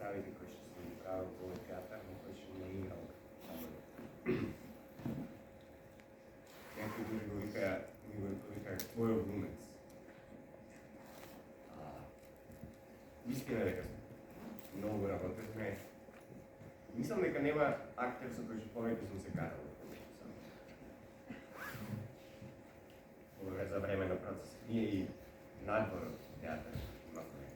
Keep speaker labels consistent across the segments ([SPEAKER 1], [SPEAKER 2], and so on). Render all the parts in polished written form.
[SPEAKER 1] правите кои што сум правил во театар, но кои што не играл. Некои дури го викаат твојот глумец. Истина дека многу работевме. Мислам дека нема актер со кој што повеќе сум се карал. За време на процес. Ние и надвор од театар имавме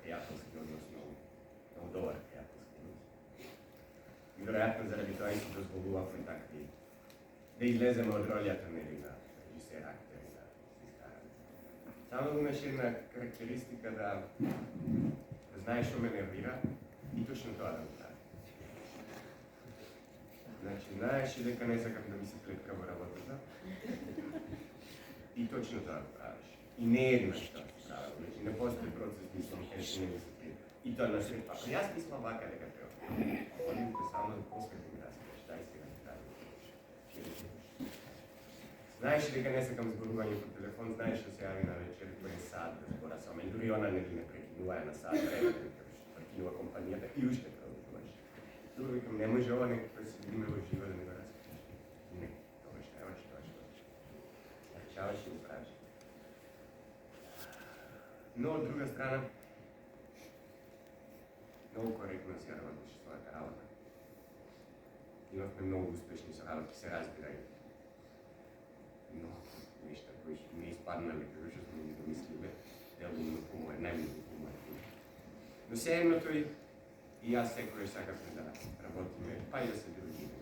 [SPEAKER 1] пријателски однос, многу добар пријателски однос. И веројатно заради тоа и се дозволувавме такви да излеземе од ролјата на режисер, актер и да се искараме. Само имаше една карактеристика да знаеш што ме нервира и точно тоа да го прави. Значи, знаеш дека не сакам да ми се плетка во работата, и точно тоа го правиш. И не еднаш тоа се правил. Значи, не постои процес, мислам, кај не ми се плетка. И тоа на сред, па јас мислам вака дека треба. Одимте само да поскрбим да се дај сега да прави. Знаеш дека не сакам зборување по телефон, знаеш што се јави на вечер, кој е сад да збора со мен, дури она не прекинува на сад време, прекинува компанијата и уште тоа да знаеш. Тука викам, не може ова некој се видиме во живо да не го раскажеш. Не, тоа што немаш, тоа што решаваш и го правиш. Но од друга страна, многу коректно си работиш својата работа. Имавме многу успешни соработки, се разбирај. Но нешта кои што не испаднале, како што сме ги домислиле, делумно помој, најмногу помој. Но се едно тој и јас секој сакавме да работиме, па и да се дружиме.